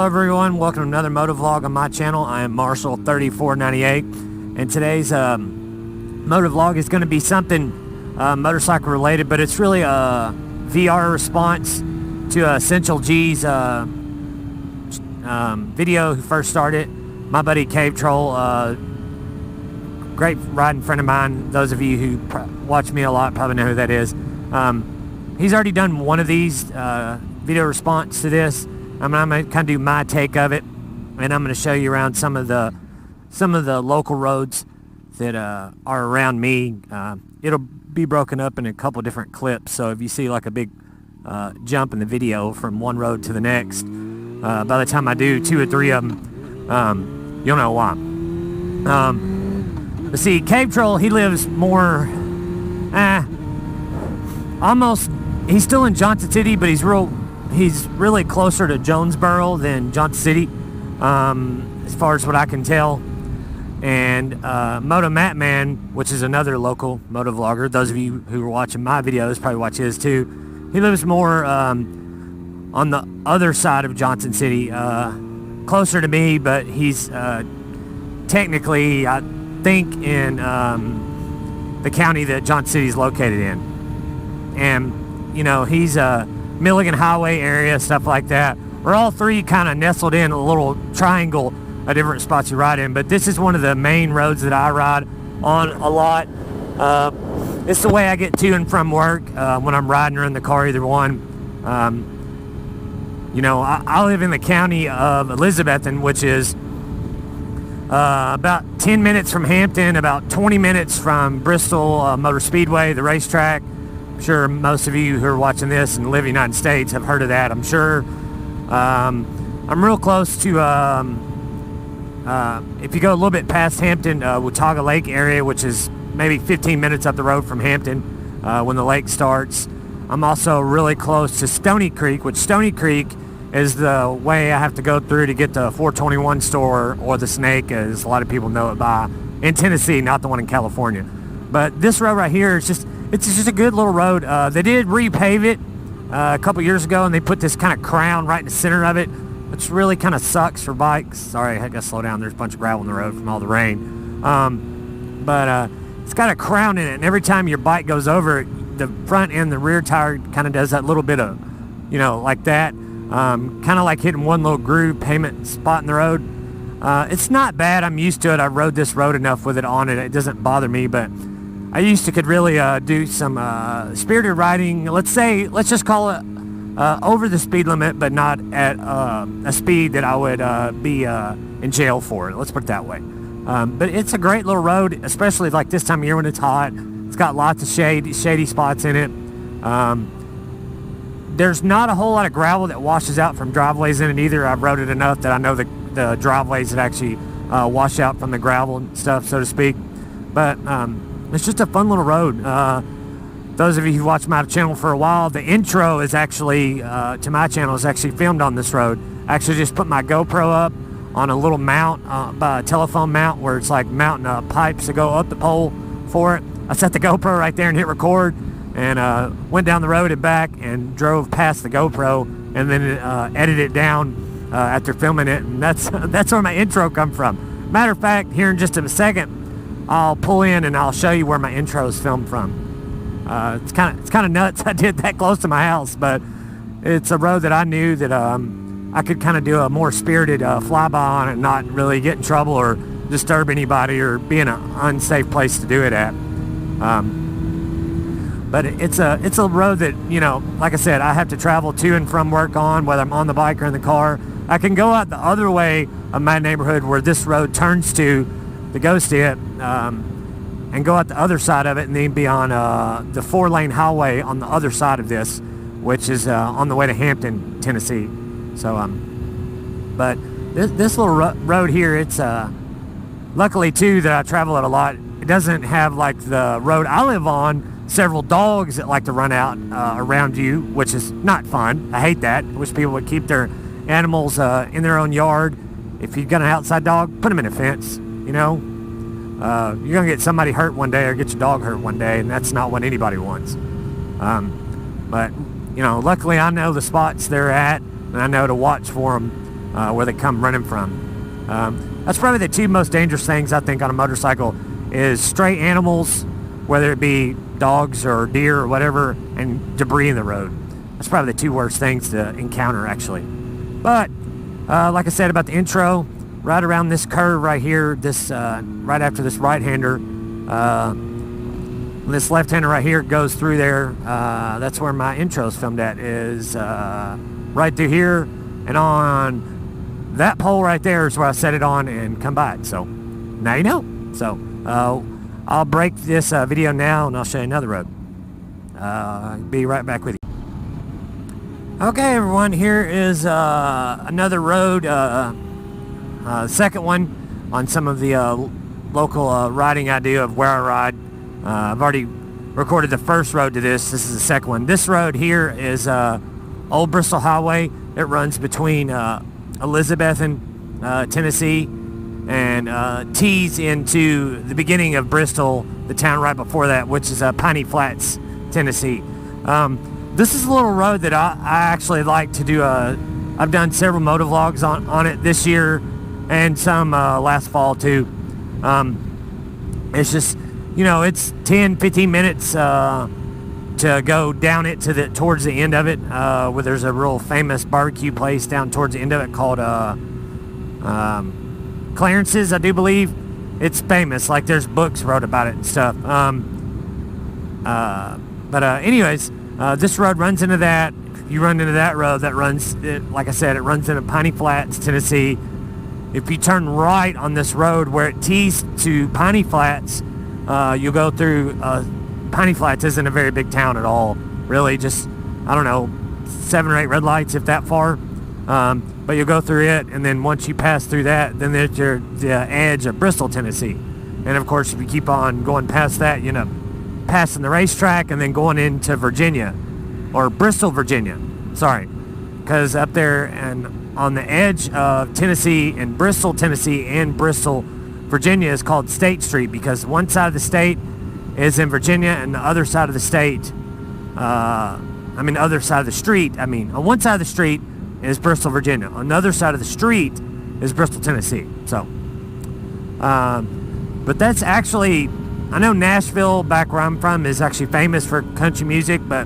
Hello everyone, welcome to another motovlog on my channel. I am Marshall3498, and today's motovlog is going to be something motorcycle related, but it's really a VR response to Essential G's video who first started. My buddy Cave Troll, great riding friend of mine. Those of you who watch me a lot probably know who that is. He's already done one of these video response to this. I'm going to kind of do my take of it, and I'm going to show you around some of the local roads that are around me. It'll be broken up in a couple different clips, so if you see like a big jump in the video from one road to the next, by the time I do 2 or 3 of them, you'll know why. But see, Cave Troll, he lives more, almost, he's still in Johnson City, but he's really closer to Jonesboro than Johnson City, as far as what I can tell. And Moto Matt Man, which is another local moto vlogger, those of you who are watching my videos probably watch his too. He lives more on the other side of Johnson City, closer to me, but he's technically, I think, in the county that Johnson City is located in. And, you know, he's Milligan Highway area, stuff like that. We're all three kind of nestled in a little triangle of different spots you ride in, but this is one of the main roads that I ride on a lot. It's the way I get to and from work when I'm riding or in the car, either one. You know, I live in the county of Elizabethton, which is about 10 minutes from Hampton, about 20 minutes from Bristol Motor Speedway, the racetrack. I'm sure most of you who are watching this and live in the United States have heard of that, I'm sure. I'm real close to, if you go a little bit past Hampton, Watauga Lake area, which is maybe 15 minutes up the road from Hampton when the lake starts. I'm also really close to Stony Creek, which Stony Creek is the way I have to go through to get to 421 store, or the Snake, as a lot of people know it by, in Tennessee, not the one in California. But this road right here is just, it's just a good little road. They did repave it a couple years ago, and they put this kind of crown right in the center of it, which really kind of sucks for bikes. Sorry, I gotta slow down. There's a bunch of gravel in the road from all the rain. But it's got a crown in it, and every time your bike goes over it, the front and the rear tire kind of does that little bit of, you know, like that. Kind of like hitting one little groove pavement spot in the road. It's not bad. I'm used to it. I rode this road enough with it on it. It doesn't bother me, but I used to could really do some spirited riding. Let's just call it over the speed limit, but not at a speed that I would be in jail for. Let's put it that way. But it's a great little road, especially like this time of year when it's hot. It's got lots of shady spots in it. There's not a whole lot of gravel that washes out from driveways in it either. I've rode it enough that I know the driveways that actually wash out from the gravel and stuff, so to speak. But it's just a fun little road. Those of you who watch my channel for a while, the intro is actually, to my channel, is actually filmed on this road. I actually just put my GoPro up on a little mount, by a telephone mount, where it's like mounting pipes that go up the pole for it. I set the GoPro right there and hit record, and went down the road and back and drove past the GoPro, and then edited it down after filming it, and that's where my intro come from. Matter of fact, here in just a second, I'll pull in and I'll show you where my intro is filmed from. It's kind of nuts I did that close to my house, but it's a road that I knew that I could kind of do a more spirited flyby on it, and not really get in trouble or disturb anybody or be in an unsafe place to do it at. But it's a road that, you know, like I said, I have to travel to and from work on, whether I'm on the bike or in the car. I can go out the other way of my neighborhood where this road turns to go see it, and go out the other side of it, and then be on the 4-lane highway on the other side of this, which is on the way to Hampton, Tennessee. So, but this little road here, it's luckily too that I travel it a lot. It doesn't have, like the road I live on, several dogs that like to run out around you, which is not fun. I hate that. I wish people would keep their animals in their own yard. If you've got an outside dog, put them in a fence, you know. You're gonna get somebody hurt one day or get your dog hurt one day, and that's not what anybody wants. But you know, luckily I know the spots they're at, and I know to watch for them. where they come running from. That's probably the two most dangerous things I think on a motorcycle is stray animals, whether it be dogs or deer or whatever, and debris in the road. That's probably the two worst things to encounter, actually. But like I said about the intro, right around this curve right here, this right after this right-hander, this left-hander right here goes through there. That's where my intro's filmed at, is right through here, and on that pole right there is where I set it on and come by it. So now you know. So I'll break this video now and I'll show you another road. Be right back with you. Okay, everyone, here is another road, second one on some of the local riding I do of where I ride. I've already recorded the first road to this. This is the second one. This road here is Old Bristol Highway. It runs between Elizabethton, Tennessee, and tees into the beginning of Bristol, the town right before that, which is Piney Flats, Tennessee. This is a little road that I actually like to do. I've done several motovlogs on it this year and some last fall too. It's just, you know, it's 10-15 minutes to go down it to towards the end of it, where there's a real famous barbecue place down towards the end of it called Clarence's, I do believe. It's famous, like there's books wrote about it and stuff. Anyways, this road runs into that. You run into that road that runs, like I said, it runs into Piney Flats, Tennessee. If you turn right on this road where it tees to Piney Flats, you'll go through, Piney Flats isn't a very big town at all, really, just, I don't know, 7 or 8 red lights, if that far. But you'll go through it, and then once you pass through that, then there's the edge of Bristol, Tennessee. And of course, if you keep on going past that, you end up passing the racetrack and then going into Virginia, or Bristol, Virginia, sorry. Because up there and on the edge of Tennessee and Bristol, Tennessee, and Bristol, Virginia is called State Street, because one side of the state is in Virginia and the other side of the state, other side of the street, on one side of the street is Bristol, Virginia. On the other side of the street is Bristol, Tennessee. So, but that's actually, I know Nashville, back where I'm from, is actually famous for country music, but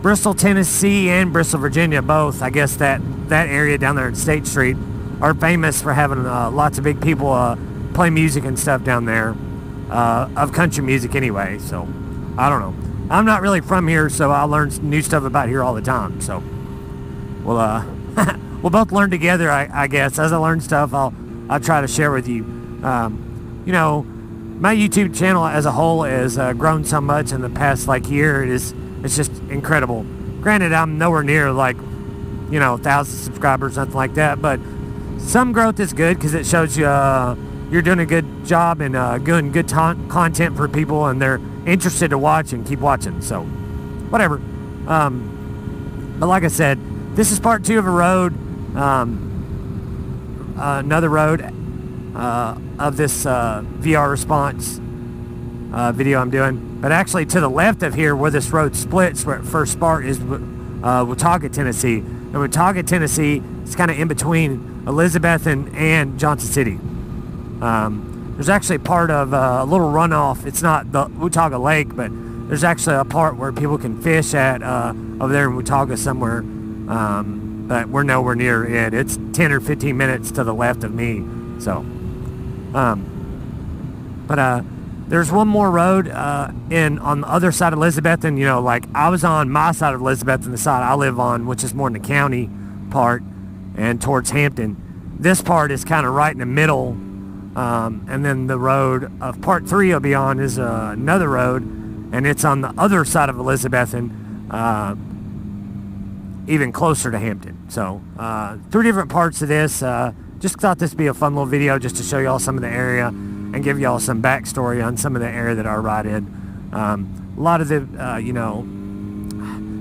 Bristol, Tennessee, and Bristol, Virginia, both, I guess that area down there at State Street, are famous for having lots of big people play music and stuff down there, of country music anyway. So, I don't know. I'm not really from here, so I learn new stuff about here all the time. So, we'll both learn together, I guess. As I learn stuff, I'll try to share with you. You know, my YouTube channel as a whole has grown so much in the past year. It's just incredible. Granted, I'm nowhere near 1,000 subscribers, nothing like that, but some growth is good because it shows you you're doing a good job and doing good content for people, and they're interested to watch and keep watching. So, whatever. But like I said, this is part 2 of a road, another road of this VR response video I'm doing. But actually, to the left of here, where this road splits, where it first starts, is Watauga, Tennessee. And Watauga, Tennessee is kind of in between Elizabethton and Johnson City. There's actually part of a little runoff. It's not the Watauga Lake, but there's actually a part where people can fish at over there in Watauga somewhere. But we're nowhere near it. It's 10 or 15 minutes to the left of me. So, there's one more road on the other side of Elizabethton. You know, I was on my side of Elizabethton, the side I live on, which is more in the county part and towards Hampton. This part is kind of right in the middle, and then the road of part 3 will be on is another road, and it's on the other side of Elizabethton, even closer to Hampton. So 3 different parts of this. Just thought this would be a fun little video just to show y'all some of the area and give y'all some backstory on some of the area that I ride in. A lot of the,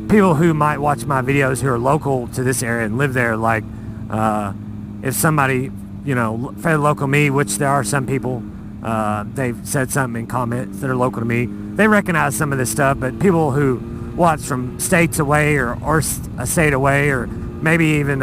people who might watch my videos who are local to this area and live there, if somebody, fairly local to me, which there are some people, they've said something in comments that are local to me, they recognize some of this stuff, but people who watch from states away or a state away, or maybe even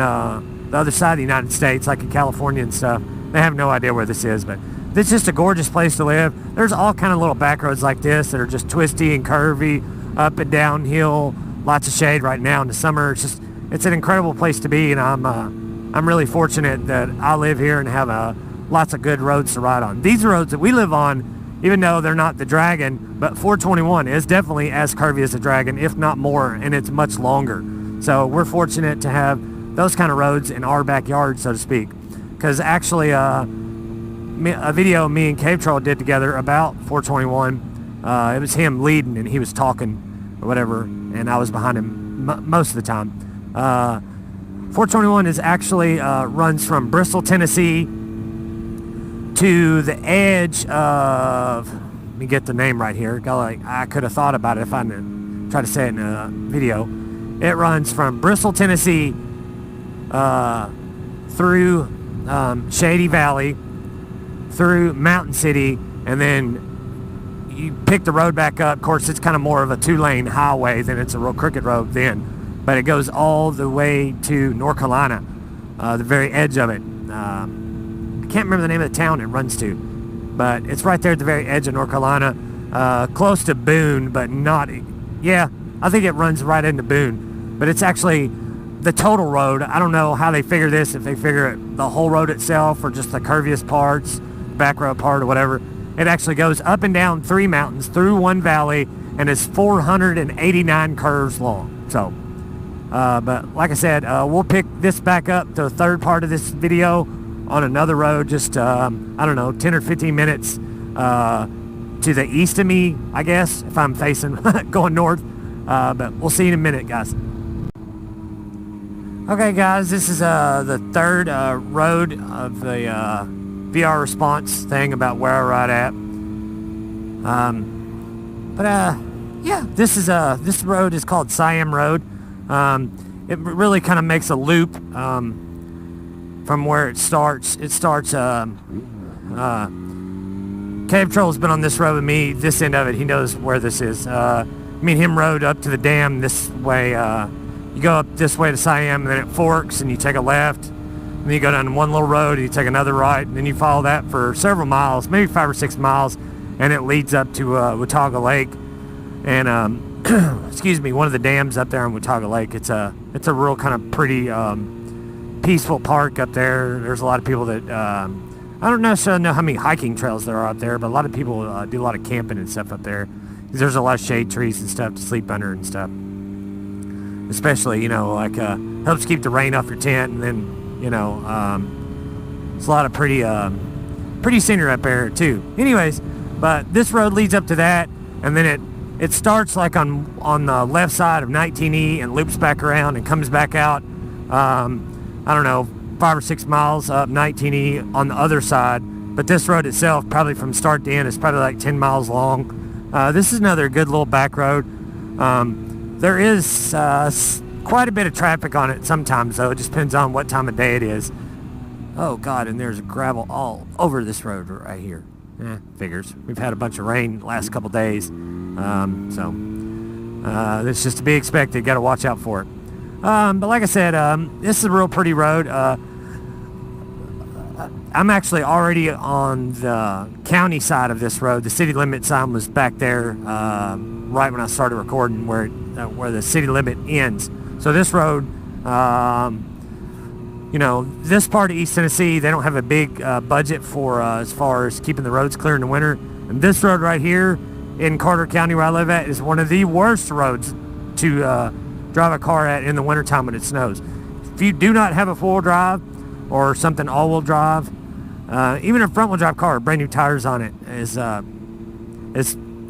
the other side of the United States, like in California and stuff, they have no idea where this is. But this is just a gorgeous place to live. There's all kind of little back roads like this that are just twisty and curvy, up and downhill, lots of shade right now in the summer. It's an incredible place to be, and I'm really fortunate that I live here and have lots of good roads to ride on. These roads that we live on, even though they're not the Dragon, but 421 is definitely as curvy as the Dragon, if not more, and it's much longer. So we're fortunate to have those kind of roads in our backyard, so to speak. Because actually, a video me and Cave Troll did together about 421, it was him leading and he was talking or whatever, and I was behind him most of the time. 421 is actually runs from Bristol, Tennessee to the edge of, let me get the name right here. I could have thought about it if I tried to say it in a video. It runs from Bristol, Tennessee through Shady Valley, through Mountain City, and then you pick the road back up. Of course, it's kind of more of a 2-lane highway than it's a real crooked road then, but it goes all the way to North Carolina, the very edge of it. I can't remember the name of the town it runs to, but it's right there at the very edge of North Carolina, close to Boone, but not, yeah, I think it runs right into Boone, but it's actually the total road. I don't know how they figure this, if they figure it the whole road itself or just the curviest parts, back road part or whatever. It actually goes up and down 3 mountains, through 1 valley, and is 489 curves long. So, but like I said, we'll pick this back up, the third part of this video, on another road, just, I don't know, 10 or 15 minutes to the east of me, I guess, if I'm facing, going north. But we'll see you in a minute, guys. Okay, guys, this is the third road of the VR response thing about where I ride at. Yeah, this road is called Siam Road. It really kind of makes a loop from where it starts. It starts. Cave Troll's been on this road with me. This end of it, he knows where this is. Me and him rode up to the dam this way. You go up this way to Siam, and then it forks, and you take a left. And then you go down one little road, and you take another right, and then you follow that for several miles, maybe 5 or 6 miles, and it leads up to Watauga Lake. And excuse me, one of the dams up there on Watauga Lake. It's a real kind of pretty peaceful park up there. There's a lot of people that I don't necessarily know how many hiking trails there are up there, but a lot of people do a lot of camping and stuff up there. There's a lot of shade trees and stuff to sleep under and stuff. Especially, you know, like helps keep the rain off your tent, and then, you know, it's a lot of pretty scenery up there too. Anyways, but this road leads up to that, and then it starts like on the left side of 19E and loops back around and comes back out. I don't know, 5 or 6 miles up 19E on the other side. But this road itself, probably from start to end, is probably like 10 miles long. This is another good little back road. There is quite a bit of traffic on it sometimes, though. It just depends on what time of day it is. Oh, God, and there's gravel all over this road right here. Figures. We've had a bunch of rain the last couple days. So it's just to be expected. Got to watch out for it. But like I said, this is a real pretty road. I'm actually already on the county side of this road. The city limit sign was back there right when I started recording, where the city limit ends. So this road, you know, this part of East Tennessee, they don't have a big budget for as far as keeping the roads clear in the winter. And this road right here in Carter County, where I live at, is one of the worst roads to drive a car at in the wintertime when it snows. If you do not have a four-wheel drive or something all-wheel drive, even a front-wheel drive car, brand new tires on it, is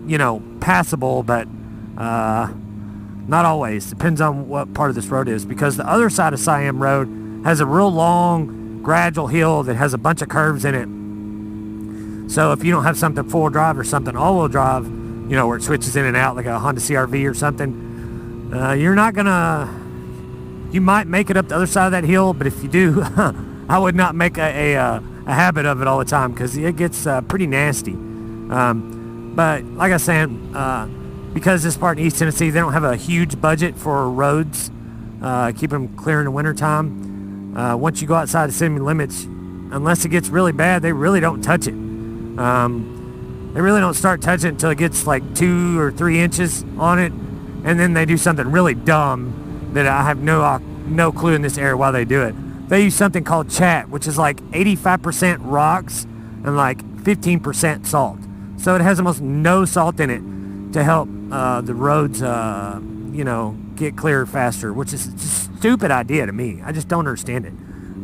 you know, passable, but not always. Depends on what part of this road is, because the other side of Siam Road has a real long, gradual hill that has a bunch of curves in it. So if you don't have something four-wheel drive or something all-wheel drive, you know, where it switches in and out like a Honda CR-V or something, you're not gonna, you might make it up the other side of that hill, but if you do, I would not make a habit of it all the time, because it gets pretty nasty. But like I was saying, because this part in East Tennessee, they don't have a huge budget for roads, keep them clear in the wintertime. once you go outside the city limits, unless it gets really bad, they really don't touch it. They really don't start touching it until it gets like 2 or 3 inches on it, and then they do something really dumb that I have no clue in this area why they do it. They use something called chat, which is like 85% rocks and like 15% salt. So it has almost no salt in it to help the roads, get clearer faster, which is just a stupid idea to me. I just don't understand it.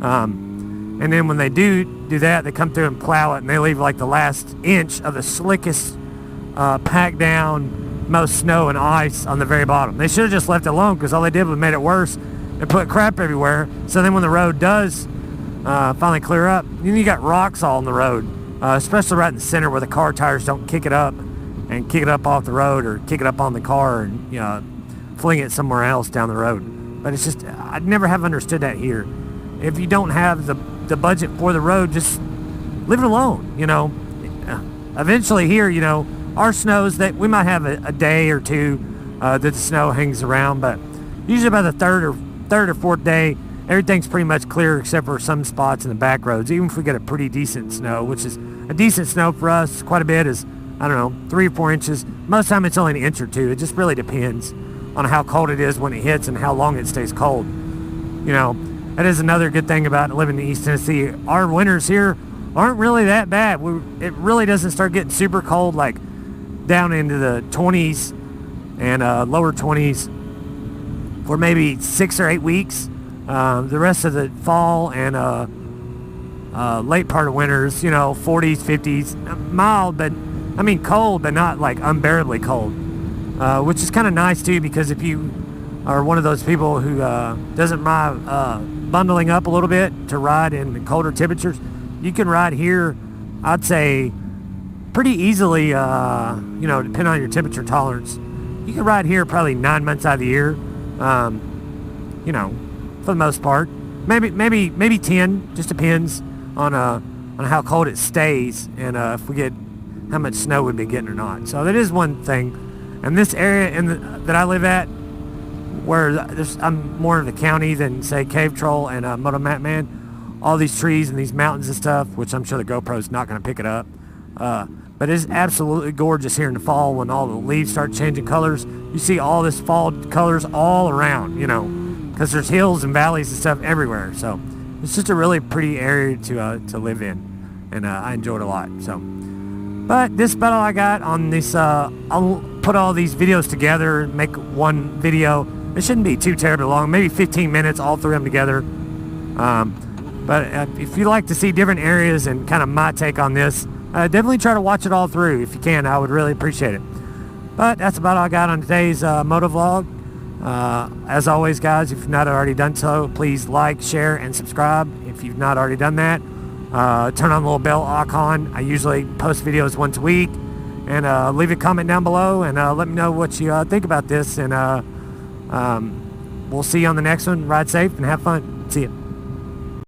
And then when they do that, they come through and plow it, and they leave like the last inch of the slickest, packed down, most snow and ice on the very bottom. They should have just left it alone, because all they did was made it worse and put crap everywhere. So then when the road does finally clear up, then you got rocks all on the road, especially right in the center where the car tires don't kick it up and kick it up off the road or kick it up on the car and fling it somewhere else down the road. But it's just, I never have understood that here. If you don't have the budget for the road, just leave it alone. Eventually here, our snows, that we might have a day or two that the snow hangs around, but usually by the third or fourth day, everything's pretty much clear except for some spots in the back roads. Even if we get a pretty decent snow, which is a decent snow for us, quite a bit, is, 3 or 4 inches. Most of the time it's only an inch or two. It just really depends on how cold it is when it hits and how long it stays cold. That is another good thing about living in East Tennessee. Our winters here aren't really that bad. It really doesn't start getting super cold, like down into the 20s and lower 20s for maybe 6 or 8 weeks. The rest of the fall and late part of winters, 40s, 50s, mild, but cold, but not like unbearably cold, which is kind of nice too, because if you are one of those people who doesn't mind bundling up a little bit to ride in the colder temperatures, you can ride here, I'd say, pretty easily, depending on your temperature tolerance. You can ride here probably 9 months out of the year, for the most part. Maybe 10, just depends on how cold it stays and if we get how much snow we've been getting or not. So that is one thing. And this area that I live at, where I'm more of the county than, say, Cave Troll and Moto Map Man, all these trees and these mountains and stuff, which I'm sure the GoPro's not going to pick it up. But it's absolutely gorgeous here in the fall when all the leaves start changing colors. You see all this fall colors all around, because there's hills and valleys and stuff everywhere. So it's just a really pretty area to live in, and I enjoy it a lot. So, but this is about all I got on this. I'll put all these videos together, make one video. It shouldn't be too terribly long, maybe 15 minutes, all three of them together. But if you like to see different areas and kind of my take on this, definitely try to watch it all through if you can. I would really appreciate it. But that's about all I got on today's moto vlog. As always, guys, if you've not already done so, please like, share, and subscribe. If you've not already done that, turn on the little bell icon. I usually post videos once a week. And leave a comment down below and let me know what you think about this. And we'll see you on the next one. Ride safe and have fun. See ya.